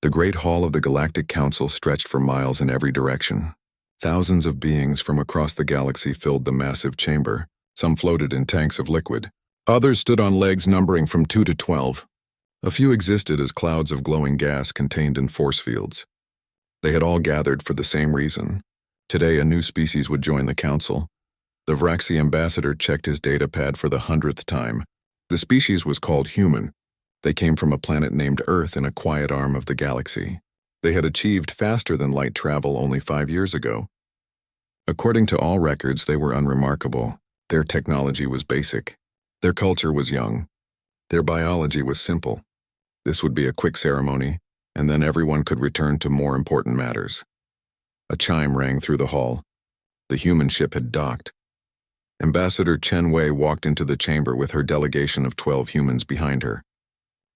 The great hall of the Galactic Council stretched for miles in every direction. Thousands of beings from across the galaxy filled the massive chamber. Some floated in tanks of liquid. Others stood on legs numbering from 2 to 12. A few existed as clouds of glowing gas contained in force fields. They had all gathered for the same reason. Today, a new species would join the council. The Vraxi ambassador checked his data pad for the 100th time. The species was called human. They came from a planet named Earth in a quiet arm of the galaxy. They had achieved faster than light travel only 5 years ago. According to all records, they were unremarkable. Their technology was basic. Their culture was young. Their biology was simple. This would be a quick ceremony, and then everyone could return to more important matters. A chime rang through the hall. The human ship had docked. Ambassador Chen Wei walked into the chamber with her delegation of 12 humans behind her.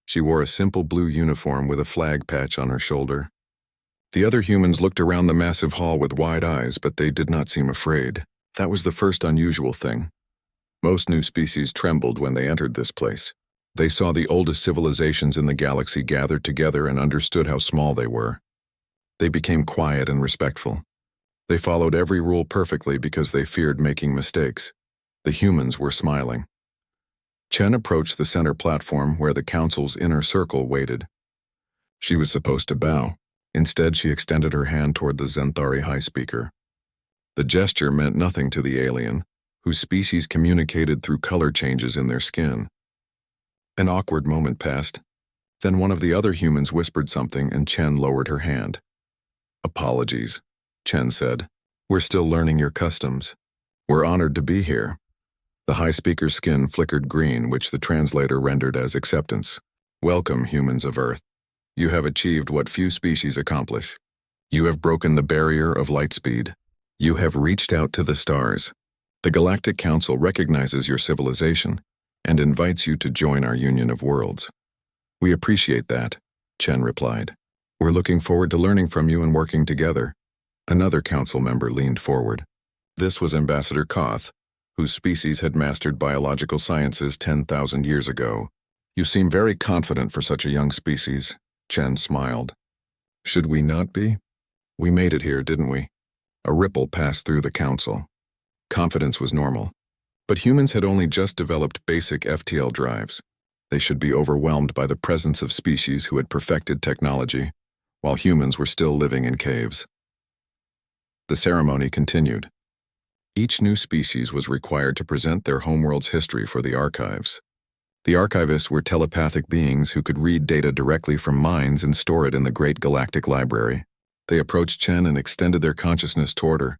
She wore a simple blue uniform with a flag patch on her shoulder. The other humans looked around the massive hall with wide eyes, but they did not seem afraid. That was the first unusual thing. Most new species trembled when they entered this place. They saw the oldest civilizations in the galaxy gathered together and understood how small they were. They became quiet and respectful. They followed every rule perfectly because they feared making mistakes. The humans were smiling. Chen approached the center platform where the council's inner circle waited. She was supposed to bow. Instead, she extended her hand toward the Zenthari High Speaker. The gesture meant nothing to the alien, whose species communicated through color changes in their skin. An awkward moment passed. Then one of the other humans whispered something and Chen lowered her hand. "Apologies," Chen said. "We're still learning your customs. We're honored to be here." The High Speaker's skin flickered green, which the translator rendered as acceptance. "Welcome, humans of Earth. You have achieved what few species accomplish. You have broken the barrier of light speed. You have reached out to the stars. The Galactic Council recognizes your civilization and invites you to join our union of worlds." "We appreciate that," Chen replied. "We're looking forward to learning from you and working together." Another council member leaned forward. This was Ambassador Koth, whose species had mastered biological sciences 10,000 years ago. "You seem very confident for such a young species," Chen smiled. "Should we not be? We made it here, didn't we?" A ripple passed through the council. Confidence was normal. But humans had only just developed basic FTL drives. They should be overwhelmed by the presence of species who had perfected technology, while humans were still living in caves. The ceremony continued. Each new species was required to present their homeworld's history for the archives. The archivists were telepathic beings who could read data directly from minds and store it in the Great Galactic Library. They approached Chen and extended their consciousness toward her.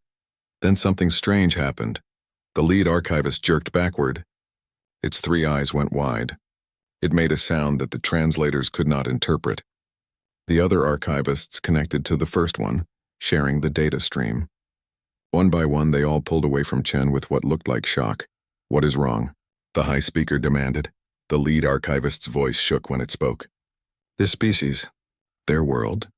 Then something strange happened. The lead archivist jerked backward. Its 3 eyes went wide. It made a sound that the translators could not interpret. The other archivists connected to the first one, sharing the data stream. One by one, they all pulled away from Chen with what looked like shock. "What is wrong?" the High Speaker demanded. The lead archivist's voice shook when it spoke. "This species, their world,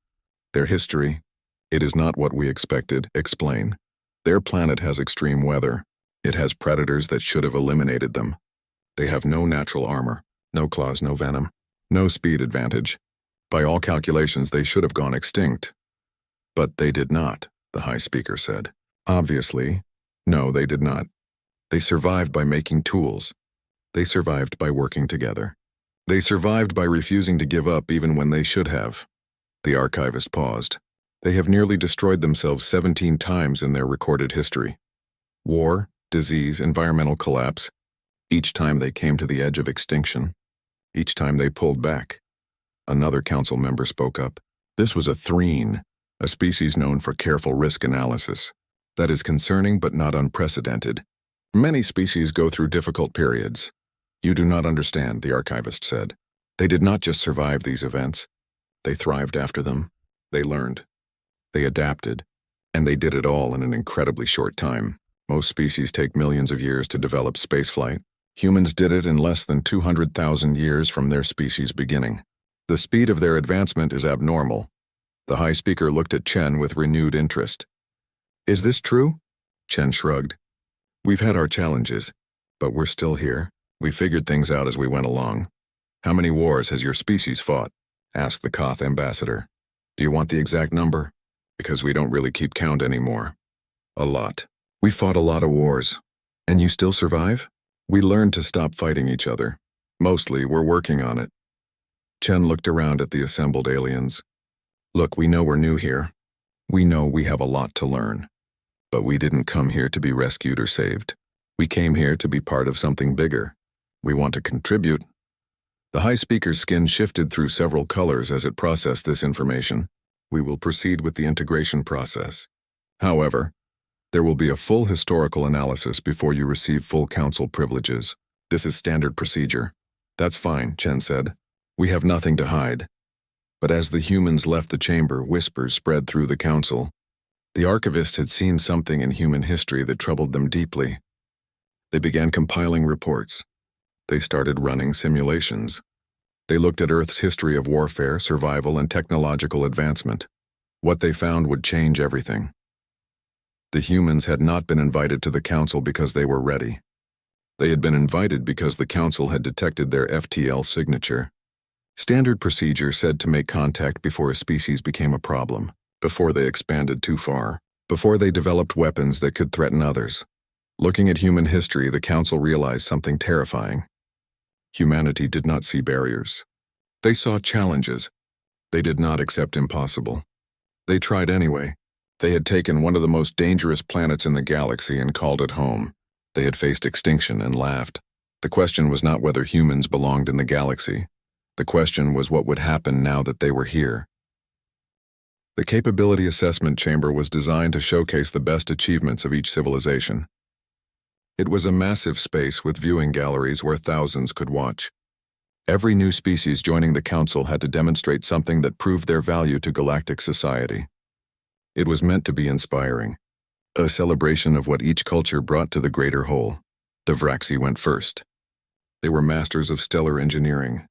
their history, it is not what we expected. Explain. Their planet has extreme weather. It has predators that should have eliminated them. They have no natural armor, no claws, no venom, no speed advantage. By all calculations, they should have gone extinct. But they did not," the High Speaker said. "Obviously, no, they did not. They survived by making tools. They survived by working together. They survived by refusing to give up even when they should have." The archivist paused. "They have nearly destroyed themselves 17 times in their recorded history. War, disease, environmental collapse. Each time they came to the edge of extinction. Each time they pulled back." Another council member spoke up. "This was a threen, a species known for careful risk analysis. That is concerning but not unprecedented. Many species go through difficult periods. You do not understand," the archivist said. "They did not just survive these events. They thrived after them. They learned. They adapted. And they did it all in an incredibly short time. Most species take millions of years to develop spaceflight. Humans did it in less than 200,000 years from their species' beginning. The speed of their advancement is abnormal." The High Speaker looked at Chen with renewed interest. "Is this true?" Chen shrugged. "We've had our challenges, but we're still here. We figured things out as we went along." "How many wars has your species fought?" asked the Koth ambassador. Do you want the exact number? Because we don't really keep count anymore. A lot. We fought a lot of wars. And you still survive? We learned to stop fighting each other. Mostly, we're working on it. Chen looked around at the assembled aliens. Look, we know we're new here. We know we have a lot to learn. But we didn't come here to be rescued or saved. We came here to be part of something bigger. We want to contribute. The high speaker's skin shifted through several colors as it processed this information. We will proceed with the integration process. However, there will be a full historical analysis before you receive full council privileges. This is standard procedure. That's fine, Chen said. We have nothing to hide. But as the humans left the chamber, whispers spread through the council. The archivists had seen something in human history that troubled them deeply. They began compiling reports. They started running simulations. They looked at Earth's history of warfare, survival, and technological advancement. What they found would change everything. The humans had not been invited to the council because they were ready. They had been invited because the council had detected their FTL signature. Standard procedure said to make contact before a species became a problem, before they expanded too far, before they developed weapons that could threaten others. Looking at human history, the council realized something terrifying. Humanity did not see barriers. They saw challenges. They did not accept impossible. They tried anyway. They had taken one of the most dangerous planets in the galaxy and called it home. They had faced extinction and laughed. The question was not whether humans belonged in the galaxy. The question was what would happen now that they were here. The Capability Assessment Chamber was designed to showcase the best achievements of each civilization. It was a massive space with viewing galleries where thousands could watch. Every new species joining the council had to demonstrate something that proved their value to galactic society. It was meant to be inspiring, a celebration of what each culture brought to the greater whole. The Vraxi went first. They were masters of stellar engineering.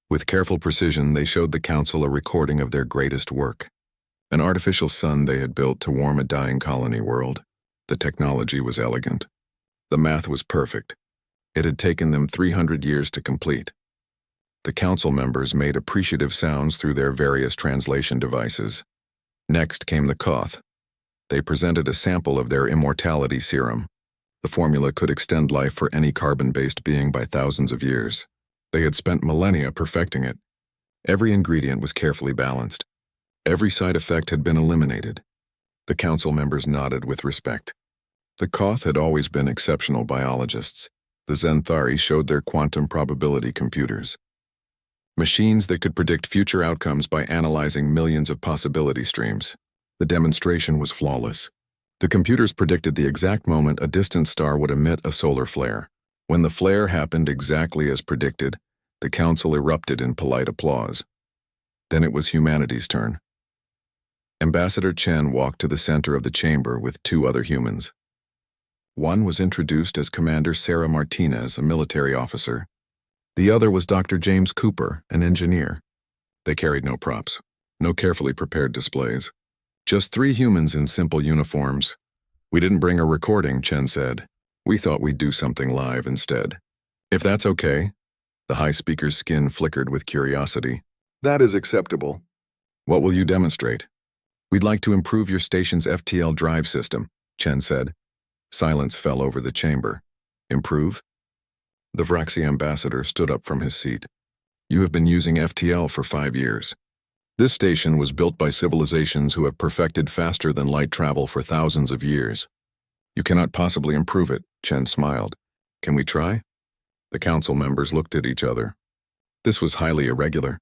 With careful precision, they showed the council a recording of their greatest work. An artificial sun they had built to warm a dying colony world. The technology was elegant. The math was perfect. It had taken them 300 years to complete. The council members made appreciative sounds through their various translation devices. Next came the Koth. They presented a sample of their immortality serum. The formula could extend life for any carbon-based being by thousands of years. They had spent millennia perfecting it. Every ingredient was carefully balanced. Every side effect had been eliminated. The council members nodded with respect. The Koth had always been exceptional biologists. The Zenthari showed their quantum probability computers. Machines that could predict future outcomes by analyzing millions of possibility streams. The demonstration was flawless. The computers predicted the exact moment a distant star would emit a solar flare. When the flare happened exactly as predicted, the council erupted in polite applause. Then it was humanity's turn. Ambassador Chen walked to the center of the chamber with two other humans. One was introduced as Commander Sarah Martinez, a military officer. The other was Dr. James Cooper, an engineer. They carried no props, no carefully prepared displays. Just three humans in simple uniforms. We didn't bring a recording, Chen said. We thought we'd do something live instead. If that's okay. The high speaker's skin flickered with curiosity. That is acceptable. What will you demonstrate? We'd like to improve your station's FTL drive system, Chen said. Silence fell over the chamber. Improve? The Vraxi ambassador stood up from his seat. You have been using FTL for 5 years. This station was built by civilizations who have perfected faster than light travel for thousands of years. You cannot possibly improve it, Chen smiled. Can we try? The council members looked at each other. This was highly irregular.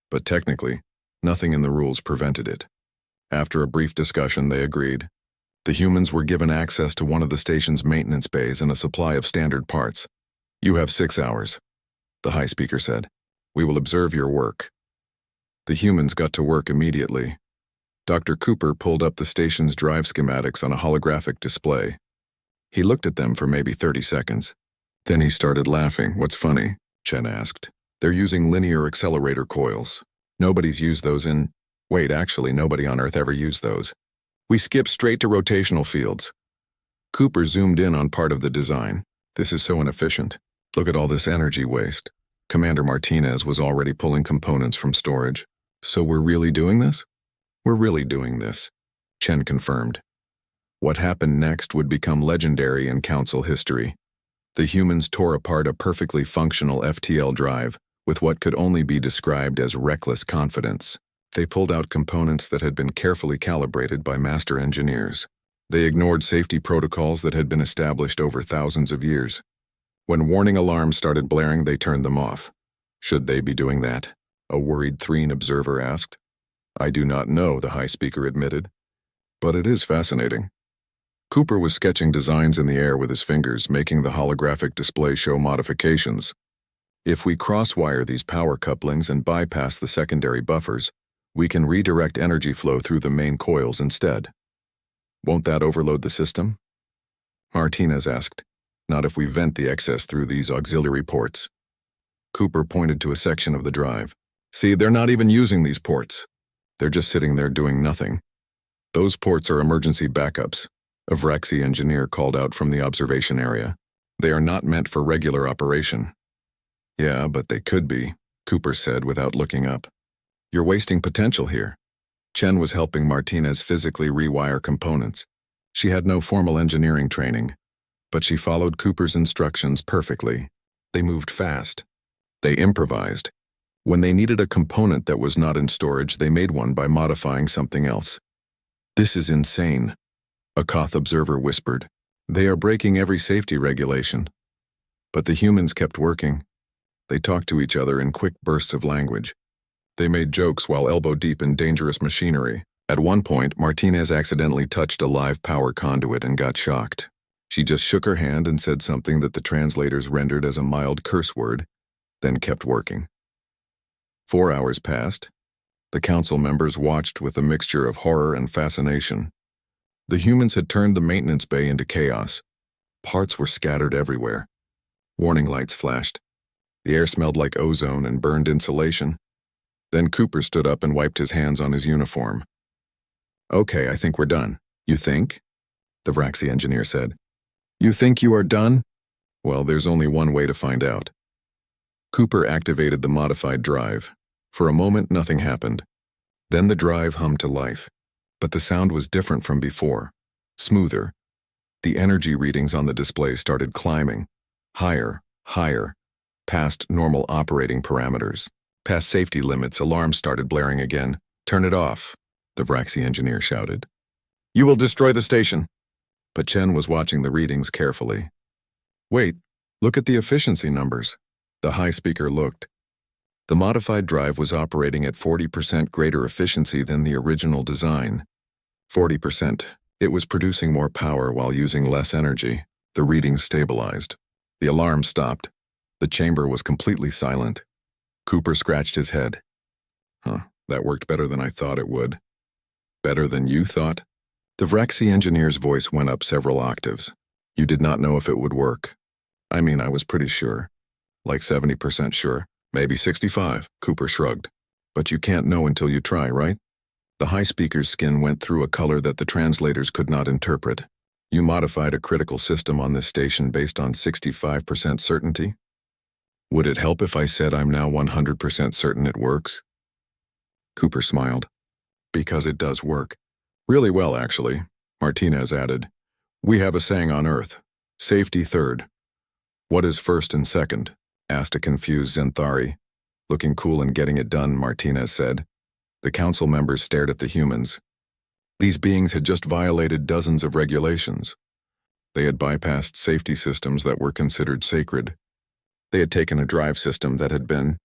But technically, nothing in the rules prevented it. After a brief discussion, they agreed. The humans were given access to one of the station's maintenance bays and a supply of standard parts. You have 6 hours, the high speaker said. We will observe your work. The humans got to work immediately. Dr. Cooper pulled up the station's drive schematics on a holographic display. He looked at them for maybe 30 seconds. Then he started laughing. What's funny? Chen asked. They're using linear accelerator coils. Nobody's used those in... Wait, actually, nobody on Earth ever used those. We skip straight to rotational fields. Cooper zoomed in on part of the design. This is so inefficient. Look at all this energy waste. Commander Martinez was already pulling components from storage. So we're really doing this? We're really doing this, Chen confirmed. What happened next would become legendary in Council history. The humans tore apart a perfectly functional FTL drive with what could only be described as reckless confidence. They pulled out components that had been carefully calibrated by master engineers. They ignored safety protocols that had been established over thousands of years. When warning alarms started blaring, they turned them off. Should they be doing that? A worried Threen observer asked. I do not know, the high speaker admitted. But it is fascinating. Cooper was sketching designs in the air with his fingers, making the holographic display show modifications. If we cross-wire these power couplings and bypass the secondary buffers, we can redirect energy flow through the main coils instead. Won't that overload the system? Martinez asked. Not if we vent the excess through these auxiliary ports. Cooper pointed to a section of the drive. See, they're not even using these ports. They're just sitting there doing nothing. Those ports are emergency backups, a Vraxi engineer called out from the observation area. They are not meant for regular operation. Yeah, but they could be, Cooper said without looking up. You're wasting potential here. Chen was helping Martinez physically rewire components. She had no formal engineering training, but she followed Cooper's instructions perfectly. They moved fast. They improvised. When they needed a component that was not in storage, they made one by modifying something else. This is insane, a Koth observer whispered. They are breaking every safety regulation. But the humans kept working. They talked to each other in quick bursts of language. They made jokes while elbow-deep in dangerous machinery. At one point, Martinez accidentally touched a live power conduit and got shocked. She just shook her hand and said something that the translators rendered as a mild curse word, then kept working. 4 hours passed. The council members watched with a mixture of horror and fascination. The humans had turned the maintenance bay into chaos. Parts were scattered everywhere. Warning lights flashed. The air smelled like ozone and burned insulation. Then Cooper stood up and wiped his hands on his uniform. Okay, I think we're done. You think? The Vraxi engineer said. You think you are done? Well, there's only one way to find out. Cooper activated the modified drive. For a moment, nothing happened. Then the drive hummed to life. But the sound was different from before. Smoother. The energy readings on the display started climbing. Higher, higher. Past normal operating parameters. Past safety limits, alarms started blaring again. Turn it off, the Vraxi engineer shouted. You will destroy the station. But Chen was watching the readings carefully. Wait, look at the efficiency numbers. The high speaker looked. The modified drive was operating at 40% greater efficiency than the original design. 40%. It was producing more power while using less energy. The readings stabilized. The alarm stopped. The chamber was completely silent. Cooper scratched his head. That worked better than I thought it would. Better than you thought? The Vraxi engineer's voice went up several octaves. You did not know if it would work. I mean, I was pretty sure. Like 70% sure. Maybe 65, Cooper shrugged. But you can't know until you try, right? The high speaker's skin went through a color that the translators could not interpret. You modified a critical system on this station based on 65% certainty? Would it help if I said I'm now 100% certain it works? Cooper smiled. Because it does work. Really well, actually, Martinez added. We have a saying on Earth. Safety third. What is first and second? Asked a confused Zenthari. Looking cool and getting it done, Martinez said. The council members stared at the humans. These beings had just violated dozens of regulations. They had bypassed safety systems that were considered sacred. They had taken a drive system that had been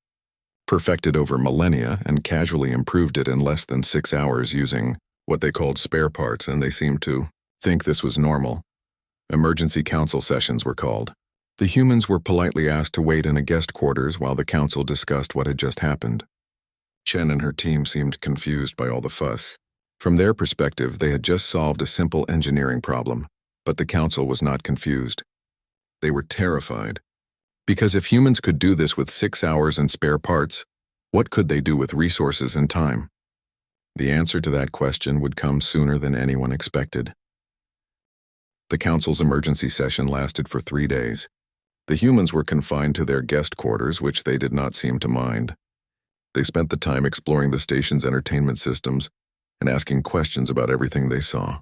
perfected over millennia and casually improved it in less than 6 hours using what they called spare parts, and they seemed to think this was normal. Emergency council sessions were called. The humans were politely asked to wait in a guest quarters while the council discussed what had just happened. Chen and her team seemed confused by all the fuss. From their perspective, they had just solved a simple engineering problem, but the council was not confused. They were terrified. Because if humans could do this with 6 hours and spare parts, what could they do with resources and time? The answer to that question would come sooner than anyone expected. The council's emergency session lasted for 3 days. The humans were confined to their guest quarters, which they did not seem to mind. They spent the time exploring the station's entertainment systems and asking questions about everything they saw.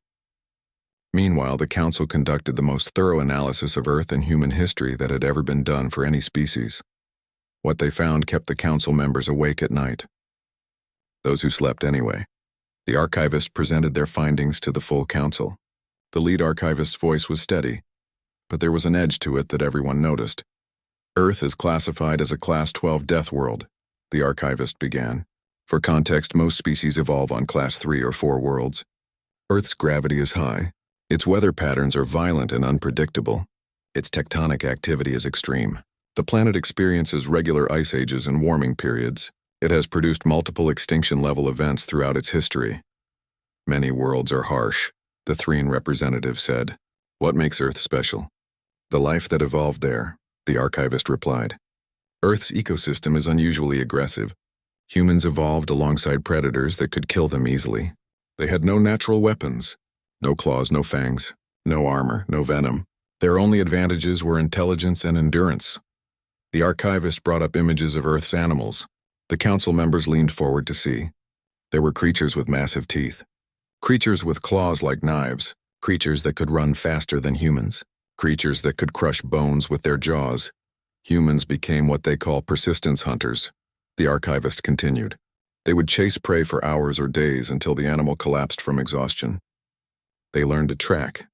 Meanwhile, the council conducted the most thorough analysis of Earth and human history that had ever been done for any species. What they found kept the council members awake at night. Those who slept anyway. The archivist presented their findings to the full council. The lead archivist's voice was steady, but there was an edge to it that everyone noticed. Earth is classified as a Class 12 death world, the archivist began. For context, most species evolve on Class 3 or 4 worlds. Earth's gravity is high. Its weather patterns are violent and unpredictable. Its tectonic activity is extreme. The planet experiences regular ice ages and warming periods. It has produced multiple extinction-level events throughout its history. Many worlds are harsh, the Threen representative said. What makes Earth special? The life that evolved there, the archivist replied. Earth's ecosystem is unusually aggressive. Humans evolved alongside predators that could kill them easily. They had no natural weapons. No claws, no fangs, no armor, no venom. Their only advantages were intelligence and endurance. The archivist brought up images of Earth's animals. The council members leaned forward to see. There were creatures with massive teeth. Creatures with claws like knives. Creatures that could run faster than humans. Creatures that could crush bones with their jaws. Humans became what they call persistence hunters. The archivist continued. They would chase prey for hours or days until the animal collapsed from exhaustion. They learned to track,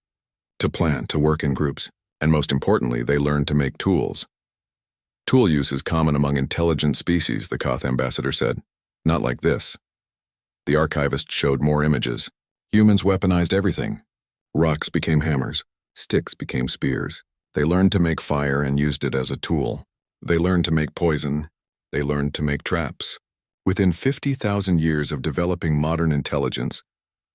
to plan, to work in groups, and most importantly, they learned to make tools. Tool use is common among intelligent species, the Koth ambassador said. Not like this. The archivist showed more images. Humans weaponized everything. Rocks became hammers. Sticks became spears. They learned to make fire and used it as a tool. They learned to make poison. They learned to make traps. Within 50,000 years of developing modern intelligence,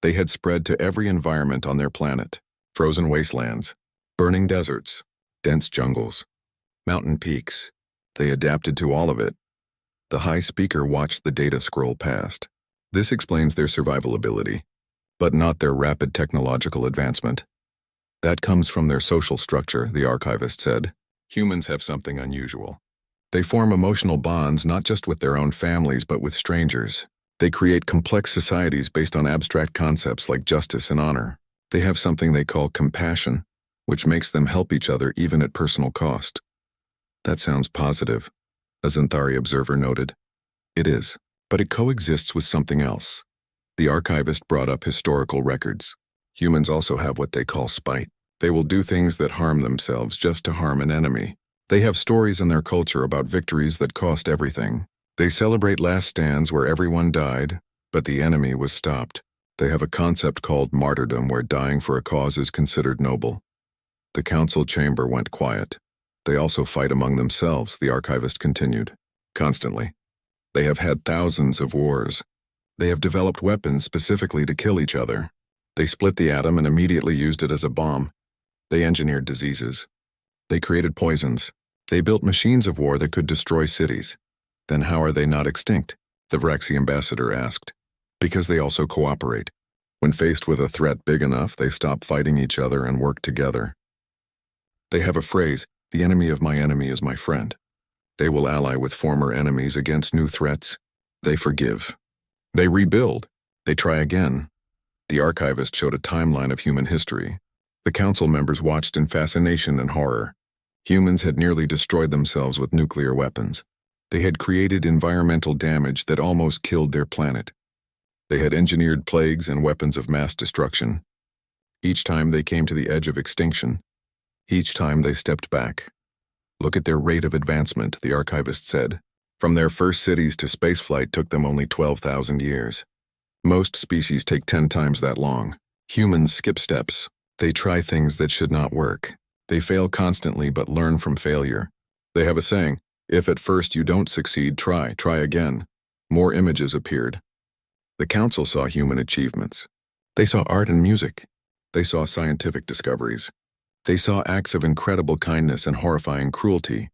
they had spread to every environment on their planet. Frozen wastelands, burning deserts, dense jungles, mountain peaks. They adapted to all of it. The high speaker watched the data scroll past. This explains their survival ability, but not their rapid technological advancement. That comes from their social structure, the archivist said. Humans have something unusual. They form emotional bonds not just with their own families but with strangers. They create complex societies based on abstract concepts like justice and honor. They have something they call compassion, which makes them help each other even at personal cost. That sounds positive, a Xanthari observer noted. It is, but it coexists with something else. The archivist brought up historical records. Humans also have what they call spite. They will do things that harm themselves just to harm an enemy. They have stories in their culture about victories that cost everything. They celebrate last stands where everyone died, but the enemy was stopped. They have a concept called martyrdom where dying for a cause is considered noble. The council chamber went quiet. They also fight among themselves, the archivist continued. Constantly. They have had thousands of wars. They have developed weapons specifically to kill each other. They split the atom and immediately used it as a bomb. They engineered diseases. They created poisons. They built machines of war that could destroy cities. Then how are they not extinct? The Vraxi ambassador asked. Because they also cooperate. When faced with a threat big enough, they stop fighting each other and work together. They have a phrase, the enemy of my enemy is my friend. They will ally with former enemies against new threats. They forgive. They rebuild. They try again. The archivist showed a timeline of human history. The council members watched in fascination and horror. Humans had nearly destroyed themselves with nuclear weapons. They had created environmental damage that almost killed their planet. They had engineered plagues and weapons of mass destruction. Each time they came to the edge of extinction. Each time they stepped back. Look at their rate of advancement, the archivist said. From their first cities to spaceflight took them only 12,000 years. Most species take 10 times that long. Humans skip steps. They try things that should not work. They fail constantly but learn from failure. They have a saying, if at first you don't succeed, try again. More images appeared. The council saw human achievements. They saw art and music. They saw scientific discoveries. They saw acts of incredible kindness and horrifying cruelty,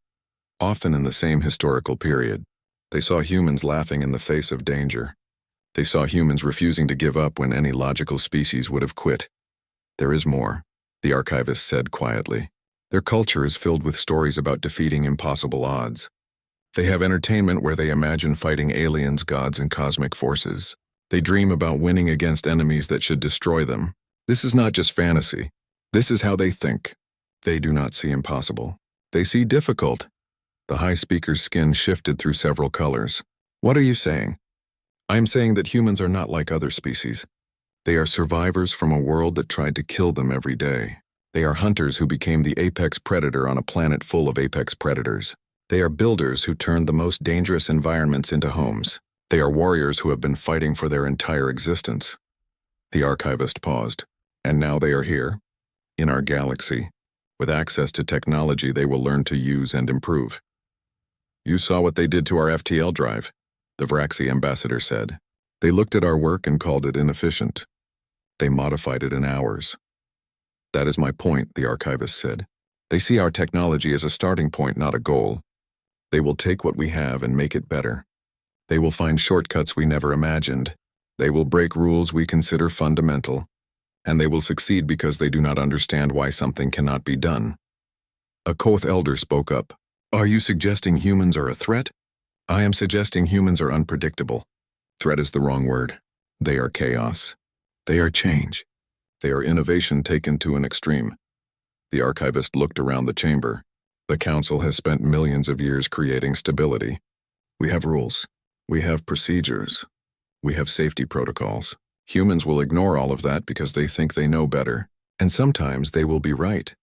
often in the same historical period. They saw humans laughing in the face of danger. They saw humans refusing to give up when any logical species would have quit. There is more, the archivist said quietly. Their culture is filled with stories about defeating impossible odds. They have entertainment where they imagine fighting aliens, gods, and cosmic forces. They dream about winning against enemies that should destroy them. This is not just fantasy. This is how they think. They do not see impossible. They see difficult. The high speaker's skin shifted through several colors. What are you saying? I am saying that humans are not like other species. They are survivors from a world that tried to kill them every day. They are hunters who became the apex predator on a planet full of apex predators. They are builders who turned the most dangerous environments into homes. They are warriors who have been fighting for their entire existence. The archivist paused. And now they are here, in our galaxy. With access to technology they will learn to use and improve. You saw what they did to our FTL drive, the Vraxi ambassador said. They looked at our work and called it inefficient. They modified it in hours. That is my point, the archivist said. They see our technology as a starting point, not a goal. They will take what we have and make it better. They will find shortcuts we never imagined. They will break rules we consider fundamental. And they will succeed because they do not understand why something cannot be done. A Koth elder spoke up. Are you suggesting humans are a threat? I am suggesting humans are unpredictable. Threat is the wrong word. They are chaos. They are change. They are innovation taken to an extreme. The archivist looked around the chamber. The council has spent millions of years creating stability. We have rules. We have procedures. We have safety protocols. Humans will ignore all of that because they think they know better. And sometimes they will be right.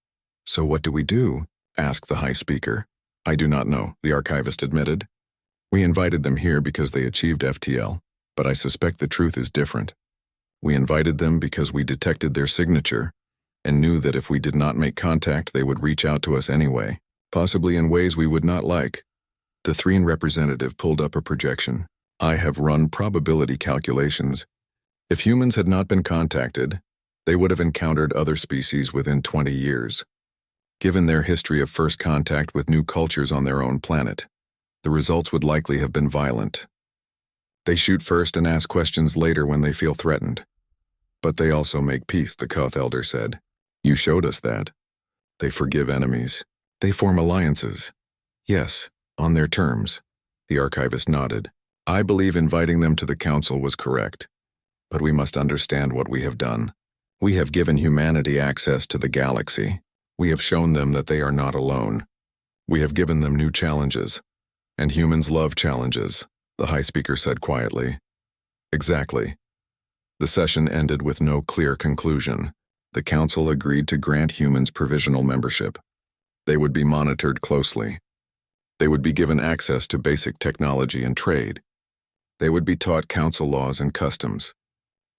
So what do we do? Asked the high speaker. I do not know, the archivist admitted. We invited them here because they achieved FTL, but I suspect the truth is different. We invited them because we detected their signature and knew that if we did not make contact they would reach out to us anyway, possibly in ways we would not like. The Threen representative pulled up a projection. I have run probability calculations. If humans had not been contacted, they would have encountered other species within 20 years. Given their history of first contact with new cultures on their own planet, the results would likely have been violent. They shoot first and ask questions later when they feel threatened. But they also make peace, the Koth elder said. You showed us that. They forgive enemies. They form alliances. Yes, on their terms. The archivist nodded. I believe inviting them to the council was correct. But we must understand what we have done. We have given humanity access to the galaxy. We have shown them that they are not alone. We have given them new challenges. And humans love challenges, the high speaker said quietly. Exactly. The session ended with no clear conclusion. The council agreed to grant humans provisional membership. They would be monitored closely. They would be given access to basic technology and trade. They would be taught council laws and customs.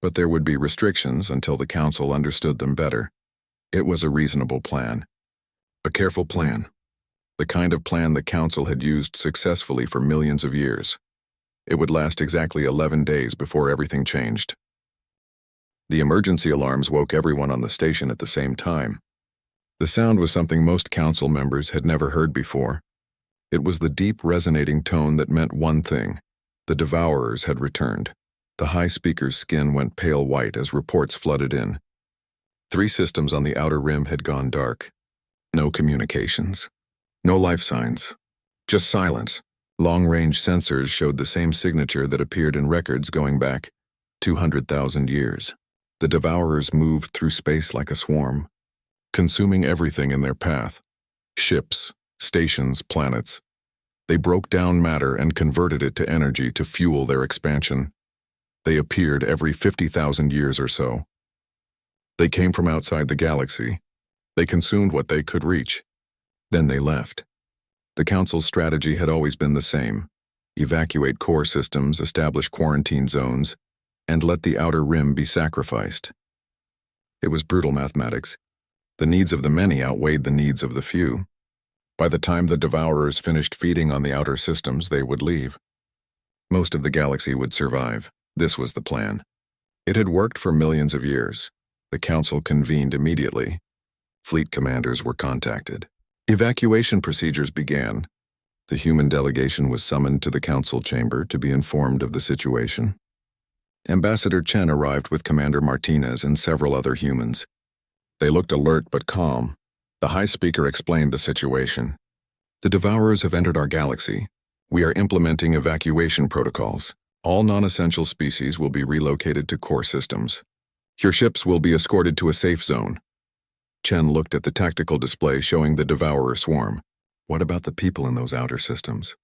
But there would be restrictions until the council understood them better. It was a reasonable plan. A careful plan. The kind of plan the council had used successfully for millions of years. It would last exactly 11 days before everything changed. The emergency alarms woke everyone on the station at the same time. The sound was something most council members had never heard before. It was the deep resonating tone that meant one thing. The devourers had returned. The high speaker's skin went pale white as reports flooded in. 3 systems on the outer rim had gone dark. No communications. No life signs. Just silence. Long-range sensors showed the same signature that appeared in records going back 200,000 years. The devourers moved through space like a swarm, consuming everything in their path. Ships, stations, planets. They broke down matter and converted it to energy to fuel their expansion. They appeared every 50,000 years or so. They came from outside the galaxy. They consumed what they could reach. Then they left. The council's strategy had always been the same. Evacuate core systems, establish quarantine zones, and let the outer rim be sacrificed. It was brutal mathematics. The needs of the many outweighed the needs of the few. By the time the devourers finished feeding on the outer systems, they would leave. Most of the galaxy would survive. This was the plan. It had worked for millions of years. The council convened immediately. Fleet commanders were contacted. Evacuation procedures began. The human delegation was summoned to the council chamber to be informed of the situation. Ambassador Chen arrived with Commander Martinez and several other humans. They looked alert but calm. The high speaker explained the situation. The devourers have entered our galaxy. We are implementing evacuation protocols. All non-essential species will be relocated to core systems. Your ships will be escorted to a safe zone. Chen looked at the tactical display showing the Devourer swarm. What about the people in those outer systems?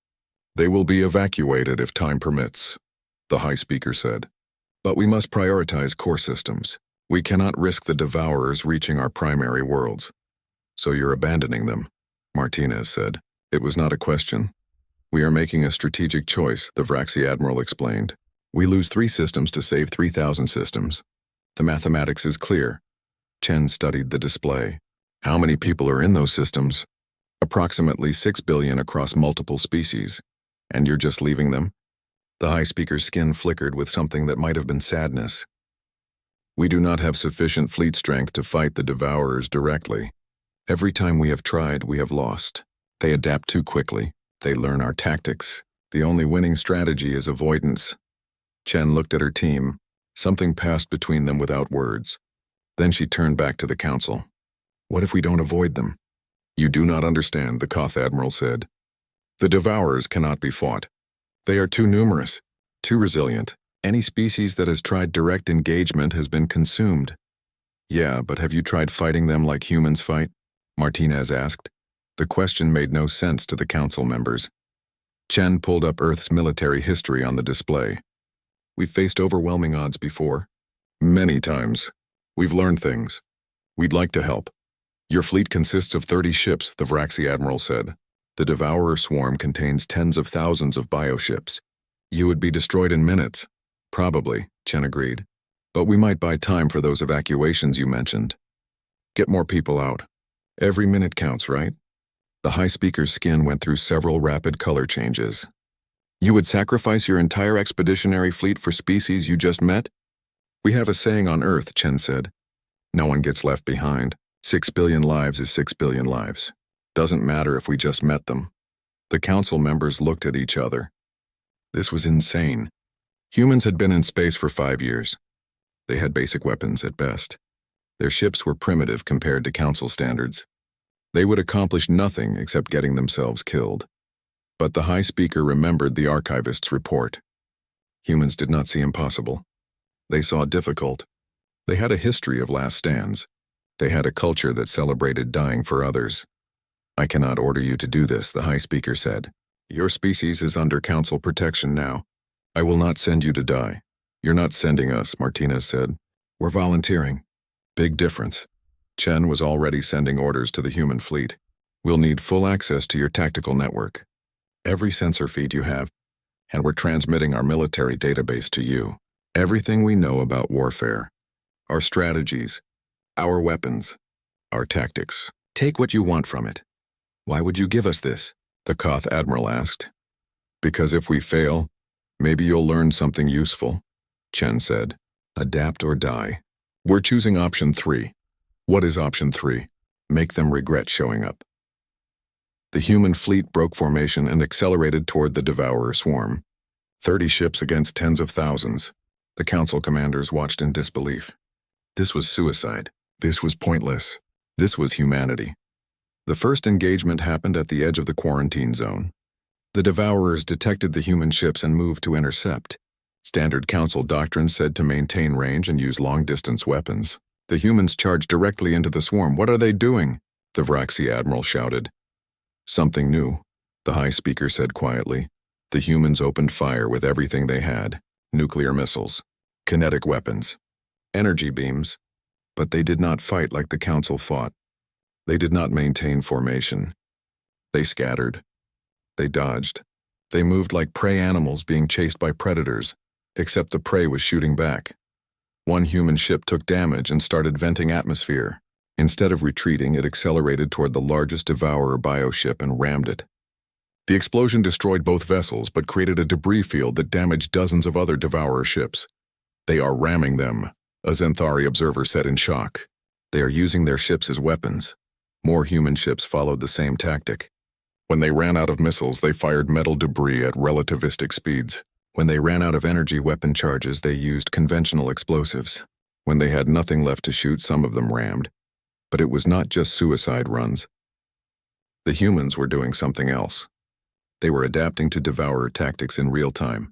They will be evacuated if time permits, the High Speaker said. But we must prioritize core systems. We cannot risk the Devourers reaching our primary worlds. So you're abandoning them, Martinez said. It was not a question. We are making a strategic choice, the Vraxi Admiral explained. We lose 3 systems to save 3,000 systems. The mathematics is clear. Chen studied the display. How many people are in those systems? Approximately 6 billion across multiple species. And you're just leaving them? The High Speaker's skin flickered with something that might have been sadness. We do not have sufficient fleet strength to fight the Devourers directly. Every time we have tried, we have lost. They adapt too quickly. They learn our tactics. The only winning strategy is avoidance. Chen looked at her team. Something passed between them without words. Then she turned back to the council. What if we don't avoid them? You do not understand, the Koth Admiral said. The Devourers cannot be fought. They are too numerous, too resilient. Any species that has tried direct engagement has been consumed. Yeah, but have you tried fighting them like humans fight? Martinez asked. The question made no sense to the council members. Chen pulled up Earth's military history on the display. We've faced overwhelming odds before. Many times. We've learned things. We'd like to help. Your fleet consists of 30 ships, the Vraxi Admiral said. The Devourer swarm contains tens of thousands of bioships. You would be destroyed in minutes. Probably, Chen agreed. But we might buy time for those evacuations you mentioned. Get more people out. Every minute counts, right? The High Speaker's skin went through several rapid color changes. You would sacrifice your entire expeditionary fleet for species you just met? We have a saying on Earth, Chen said. No one gets left behind. 6 billion lives is 6 billion lives. Doesn't matter if we just met them. The council members looked at each other. This was insane. Humans had been in space for 5 years. They had basic weapons at best. Their ships were primitive compared to council standards. They would accomplish nothing except getting themselves killed. But the High Speaker remembered the archivist's report. Humans did not see impossible. They saw difficult. They had a history of last stands. They had a culture that celebrated dying for others. I cannot order you to do this, the High Speaker said. Your species is under council protection now. I will not send you to die. You're not sending us, Martinez said. We're volunteering. Big difference. Chen was already sending orders to the human fleet. We'll need full access to your tactical network. Every sensor feed you have. And we're transmitting our military database to you. Everything we know about warfare. Our strategies. Our weapons. Our tactics. Take what you want from it. Why would you give us this? The Koth Admiral asked. Because if we fail, maybe you'll learn something useful, Chen said. Adapt or die. We're choosing option 3. What is option 3? Make them regret showing up. The human fleet broke formation and accelerated toward the Devourer swarm. 30 ships against tens of thousands. The council commanders watched in disbelief. This was suicide. This was pointless. This was humanity. The first engagement happened at the edge of the quarantine zone. The Devourers detected the human ships and moved to intercept. Standard Council doctrine said to maintain range and use long-distance weapons. The humans charged directly into the swarm. What are they doing? The Vraxi Admiral shouted. Something new, the High Speaker said quietly. The humans opened fire with everything they had. Nuclear missiles, kinetic weapons, energy beams. But they did not fight like the Council fought. They did not maintain formation. They scattered. They dodged. They moved like prey animals being chased by predators, except the prey was shooting back. One human ship took damage and started venting atmosphere. Instead of retreating, it accelerated toward the largest Devourer bioship and rammed it. The explosion destroyed both vessels but created a debris field that damaged dozens of other Devourer ships. They are ramming them, a Zenthari observer said in shock. They are using their ships as weapons. More human ships followed the same tactic. When they ran out of missiles, they fired metal debris at relativistic speeds. When they ran out of energy weapon charges, they used conventional explosives. When they had nothing left to shoot, some of them rammed. But it was not just suicide runs. The humans were doing something else. They were adapting to Devourer tactics in real time.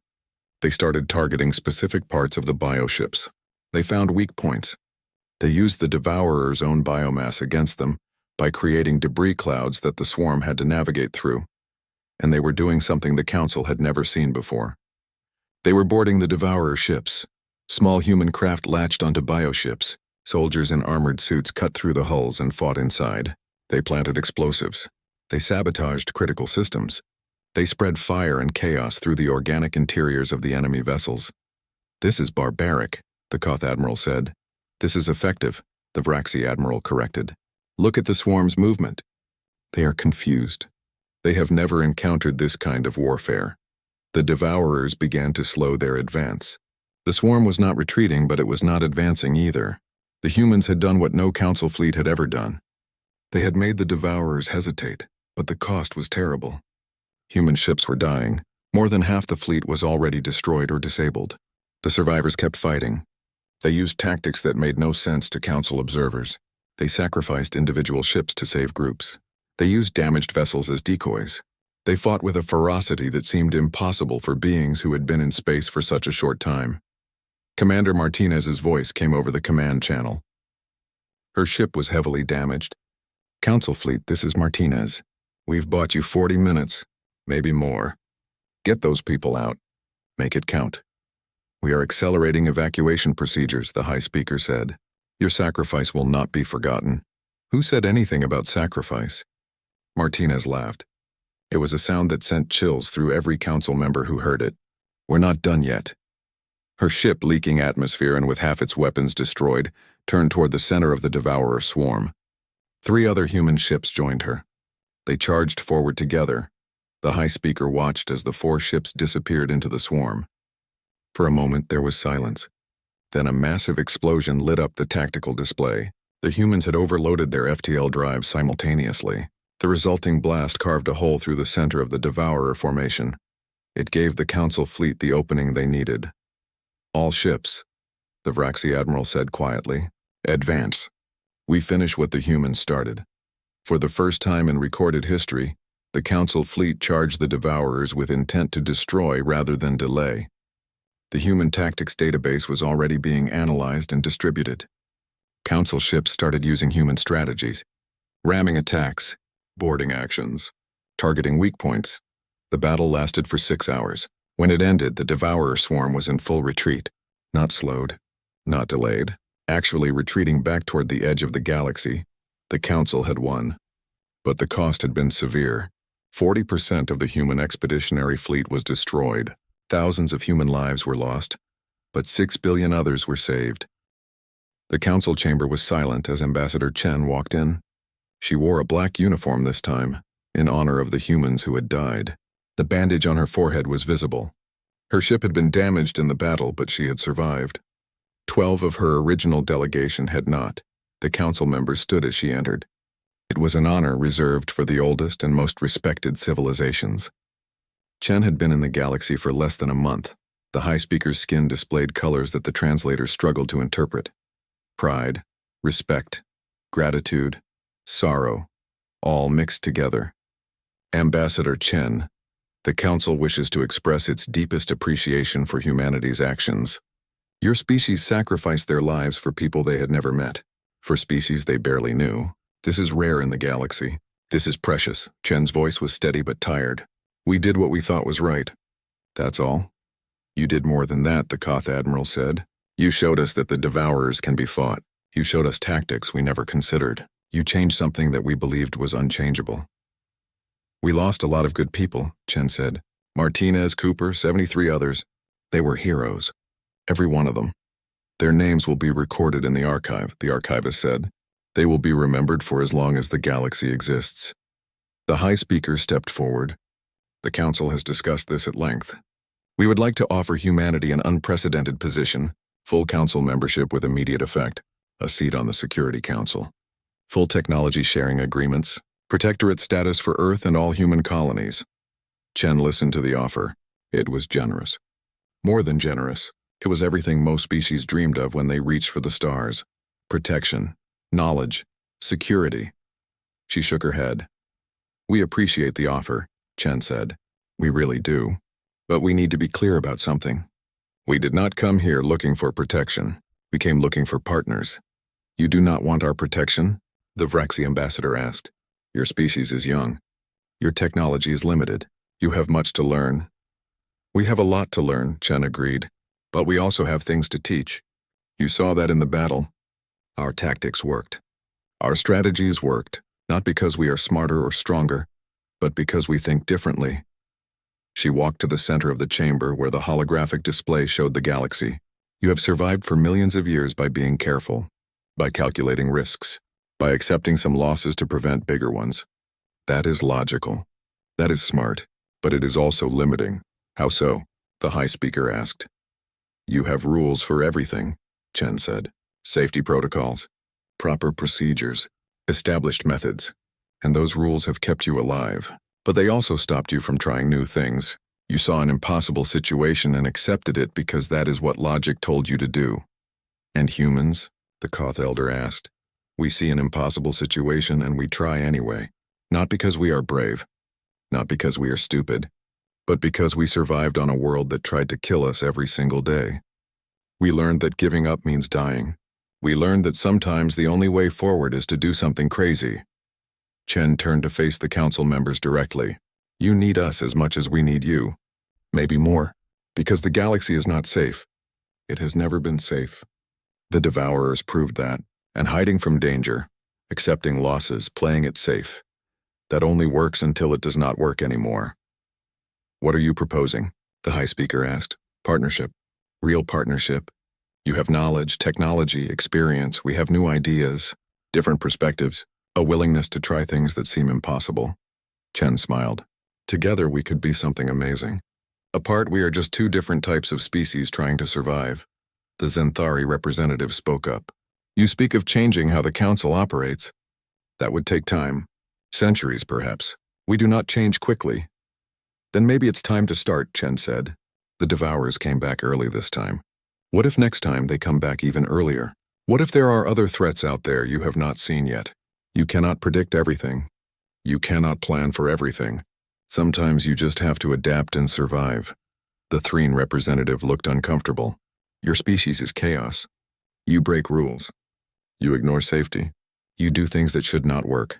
They started targeting specific parts of the bioships. They found weak points. They used the Devourer's own biomass against them by creating debris clouds that the swarm had to navigate through. And they were doing something the Council had never seen before. They were boarding the Devourer ships. Small human craft latched onto bioships. Soldiers in armored suits cut through the hulls and fought inside. They planted explosives. They sabotaged critical systems. They spread fire and chaos through the organic interiors of the enemy vessels. "This is barbaric," the Koth Admiral said. "This is effective," the Vraxi Admiral corrected. "Look at the swarm's movement." They are confused. They have never encountered this kind of warfare. The Devourers began to slow their advance. The swarm was not retreating, but it was not advancing either. The humans had done what no Council fleet had ever done. They had made the Devourers hesitate, but the cost was terrible. Human ships were dying. More than half the fleet was already destroyed or disabled. The survivors kept fighting. They used tactics that made no sense to Council observers. They sacrificed individual ships to save groups. They used damaged vessels as decoys. They fought with a ferocity that seemed impossible for beings who had been in space for such a short time. Commander Martinez's voice came over the command channel. Her ship was heavily damaged. "Council fleet, this is Martinez. We've bought you 40 minutes, maybe more. Get those people out. Make it count. We are accelerating evacuation procedures," the High Speaker said. "Your sacrifice will not be forgotten." "Who said anything about sacrifice?" Martinez laughed. It was a sound that sent chills through every Council member who heard it. "We're not done yet." Her ship, leaking atmosphere and with half its weapons destroyed, turned toward the center of the Devourer swarm. 3 other human ships joined her. They charged forward together. The High Speaker watched as the 4 ships disappeared into the swarm. For a moment there was silence. Then a massive explosion lit up the tactical display. The humans had overloaded their FTL drives simultaneously. The resulting blast carved a hole through the center of the Devourer formation. It gave the Council fleet the opening they needed. "All ships," the Vraxi Admiral said quietly, "advance. We finish what the humans started." For the first time in recorded history, the Council fleet charged the Devourers with intent to destroy rather than delay. The human tactics database was already being analyzed and distributed. Council ships started using human strategies, ramming attacks, boarding actions, targeting weak points. The battle lasted for 6 hours. When it ended, the Devourer swarm was in full retreat, not slowed, not delayed, actually retreating back toward the edge of the galaxy. The Council had won. But the cost had been severe. 40% of the human expeditionary fleet was destroyed. Thousands of human lives were lost, but 6 billion others were saved. The Council chamber was silent as Ambassador Chen walked in. She wore a black uniform this time, in honor of the humans who had died. The bandage on her forehead was visible. Her ship had been damaged in the battle, but she had survived. 12 of her original delegation had not. The Council members stood as she entered. It was an honor reserved for the oldest and most respected civilizations. Chen had been in the galaxy for less than a month. The High Speaker's skin displayed colors that the translators struggled to interpret. Pride, respect, gratitude, sorrow, all mixed together. "Ambassador Chen, the Council wishes to express its deepest appreciation for humanity's actions. Your species sacrificed their lives for people they had never met, for species they barely knew. This is rare in the galaxy. This is precious." Chen's voice was steady but tired. "We did what we thought was right. That's all." "You did more than that," the Koth Admiral said. "You showed us that the Devourers can be fought. You showed us tactics we never considered. You changed something that we believed was unchangeable." "We lost a lot of good people," Chen said. "Martinez, Cooper, 73 others. They were heroes. Every one of them. Their names will be recorded in the archive," the archivist said. "They will be remembered for as long as the galaxy exists." The High Speaker stepped forward. "The Council has discussed this at length. We would like to offer humanity an unprecedented position, full Council membership with immediate effect, a seat on the Security Council, full technology sharing agreements, protectorate status for Earth and all human colonies." Chen listened to the offer. It was generous. More than generous. It was everything most species dreamed of when they reached for the stars. Protection, knowledge, security. She shook her head. "We appreciate the offer," Chen said. "We really do. But we need to be clear about something. We did not come here looking for protection. We came looking for partners. You do not want our protection? The Vraxi ambassador asked. Your species is young. Your technology is limited. You have much to learn. We have a lot to learn, Chen agreed. But we also have things to teach. You saw that in the battle. Our tactics worked. Our strategies worked, not because we are smarter or stronger, but because we think differently. She walked to the center of the chamber where the holographic display showed the galaxy. You have survived for millions of years by being careful, by calculating risks, by accepting some losses to prevent bigger ones. That is logical. That is smart, but it is also limiting. How so? The High Speaker asked. You have rules for everything, Chen said. Safety protocols, proper procedures, established methods, and those rules have kept you alive. But they also stopped you from trying new things. You saw an impossible situation and accepted it because that is what logic told you to do. And humans? The Koth Elder asked. We see an impossible situation and we try anyway. Not because we are brave, not because we are stupid, but because we survived on a world that tried to kill us every single day. We learned that giving up means dying. We learned that sometimes the only way forward is to do something crazy. Chen turned to face the council members directly. You need us as much as we need you. Maybe more. Because the galaxy is not safe. It has never been safe. The Devourers proved that, and hiding from danger, accepting losses, playing it safe. That only works until it does not work anymore. What are you proposing? The High Speaker asked. Partnership. Real partnership. You have knowledge, technology, experience. We have new ideas, different perspectives, a willingness to try things that seem impossible. Chen smiled. Together we could be something amazing. Apart, we are just two different types of species trying to survive. The Zenthari representative spoke up. You speak of changing how the council operates. That would take time. Centuries, perhaps. We do not change quickly. Then maybe it's time to start, Chen said. The Devourers came back early this time. What if next time they come back even earlier? What if there are other threats out there you have not seen yet? You cannot predict everything. You cannot plan for everything. Sometimes you just have to adapt and survive. The Threen representative looked uncomfortable. Your species is chaos. You break rules. You ignore safety. You do things that should not work.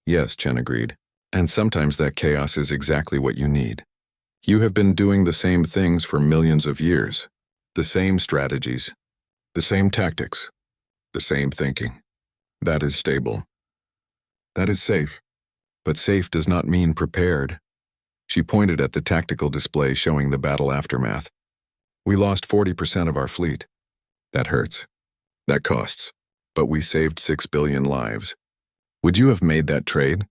Yes, Chen agreed. And sometimes that chaos is exactly what you need. You have been doing the same things for millions of years. The same strategies. The same tactics. The same thinking. That is stable. That is safe. But safe does not mean prepared. She pointed at the tactical display showing the battle aftermath. We lost 40% of our fleet. That hurts. That costs. But we saved 6 billion lives. Would you have made that trade?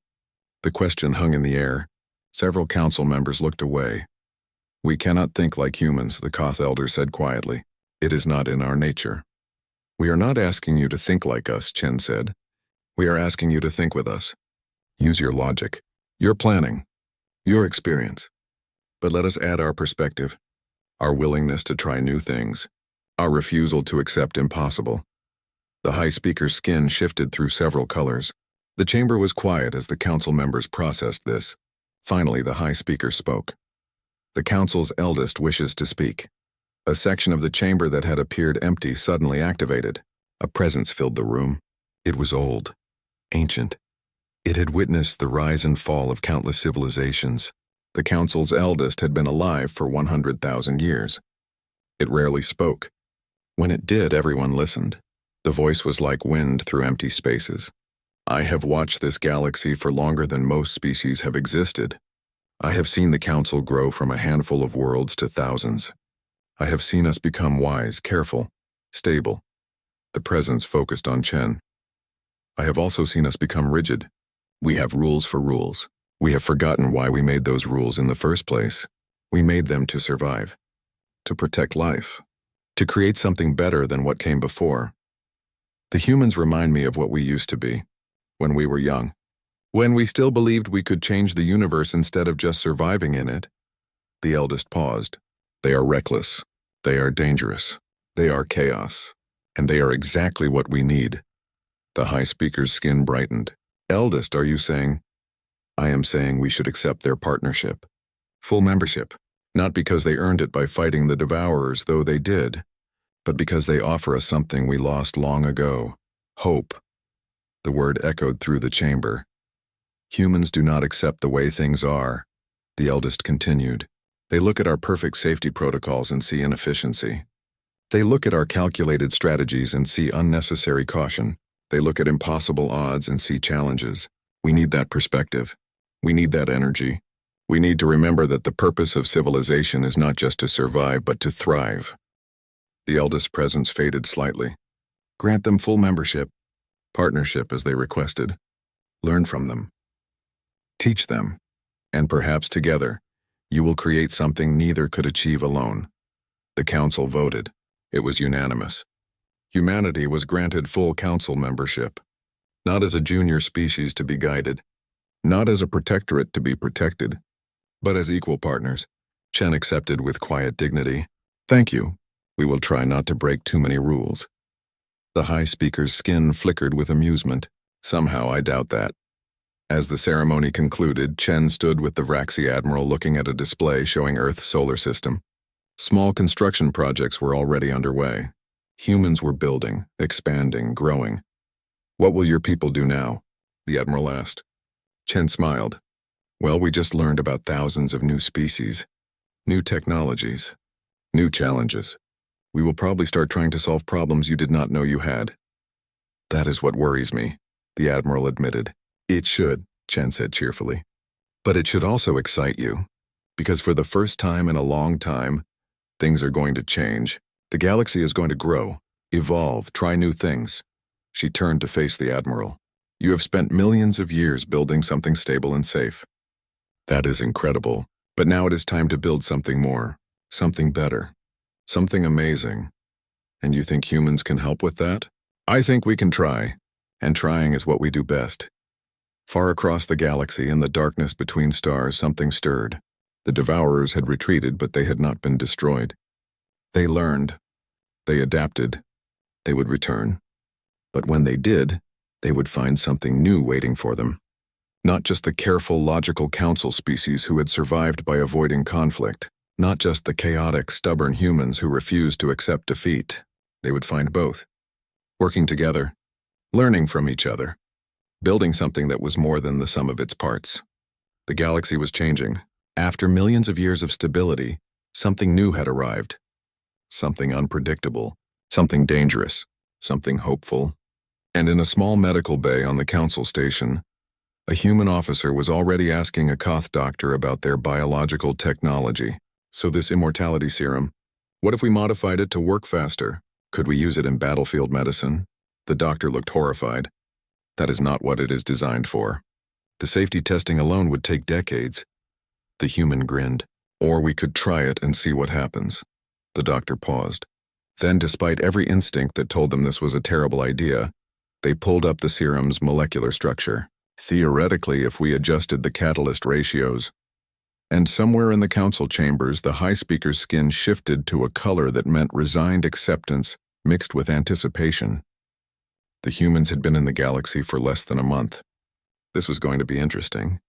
The question hung in the air. Several council members looked away. We cannot think like humans, the Koth Elder said quietly. It is not in our nature. We are not asking you to think like us, Chen said. We are asking you to think with us. Use your logic, your planning, your experience. But let us add our perspective, our willingness to try new things, our refusal to accept impossible. The High Speaker's skin shifted through several colors. The chamber was quiet as the council members processed this. Finally, the High Speaker spoke. The council's eldest wishes to speak. A section of the chamber that had appeared empty suddenly activated. A presence filled the room. It was old, ancient. It had witnessed the rise and fall of countless civilizations. The council's eldest had been alive for 100,000 years. It rarely spoke. When it did, everyone listened. The voice was like wind through empty spaces. I have watched this galaxy for longer than most species have existed. I have seen the council grow from a handful of worlds to thousands. I have seen us become wise, careful, stable. The presence focused on Chen. I have also seen us become rigid. We have rules for rules. We have forgotten why we made those rules in the first place. We made them to survive, to protect life, to create something better than what came before. The humans remind me of what we used to be, when we were young, when we still believed we could change the universe instead of just surviving in it. The eldest paused. They are reckless. They are dangerous. They are chaos. And they are exactly what we need. The High Speaker's skin brightened. Eldest, are you saying? I am saying we should accept their partnership. Full membership. Not because they earned it by fighting the Devourers, though they did, but because they offer us something we lost long ago: hope. The word echoed through the chamber. Humans do not accept the way things are, the eldest continued. They look at our perfect safety protocols and see inefficiency. They look at our calculated strategies and see unnecessary caution. They look at impossible odds and see challenges. We need that perspective. We need that energy. We need to remember that the purpose of civilization is not just to survive, but to thrive. The eldest's presence faded slightly. Grant them full membership, partnership as they requested. Learn from them. Teach them. And perhaps together, you will create something neither could achieve alone. The council voted. It was unanimous. Humanity was granted full council membership. Not as a junior species to be guided, not as a protectorate to be protected, but as equal partners. Chen accepted with quiet dignity. Thank you. We will try not to break too many rules. The High Speaker's skin flickered with amusement. Somehow I doubt that. As the ceremony concluded, Chen stood with the Vraxi Admiral looking at a display showing Earth's solar system. Small construction projects were already underway. Humans were building, expanding, growing. What will your people do now? The Admiral asked. Chen smiled. Well, we just learned about thousands of new species, new technologies, new challenges. We will probably start trying to solve problems you did not know you had. That is what worries me, the Admiral admitted. It should, Chen said cheerfully. But it should also excite you, because for the first time in a long time, things are going to change. The galaxy is going to grow, evolve, try new things. She turned to face the Admiral. You have spent millions of years building something stable and safe. That is incredible, but now it is time to build something more, something better, something amazing. And you think humans can help with that? I think we can try, and trying is what we do best. Far across the galaxy, in the darkness between stars, something stirred. The Devourers had retreated, but they had not been destroyed. They learned. They adapted. They would return. But when they did, they would find something new waiting for them. Not just the careful, logical council species who had survived by avoiding conflict. Not just the chaotic, stubborn humans who refused to accept defeat. They would find both. Working together. Learning from each other. Building something that was more than the sum of its parts. The galaxy was changing. After millions of years of stability, something new had arrived. Something unpredictable. Something dangerous. Something hopeful. And in a small medical bay on the council station, a human officer was already asking a Koth doctor about their biological technology. So this immortality serum, what if we modified it to work faster? Could we use it in battlefield medicine? The doctor looked horrified. That is not what it is designed for. The safety testing alone would take decades. The human grinned. Or we could try it and see what happens. The doctor paused. Then, despite every instinct that told them this was a terrible idea, they pulled up the serum's molecular structure. Theoretically, if we adjusted the catalyst ratios. And somewhere in the council chambers, the High Speaker's skin shifted to a color that meant resigned acceptance mixed with anticipation. The humans had been in the galaxy for less than a month. This was going to be interesting.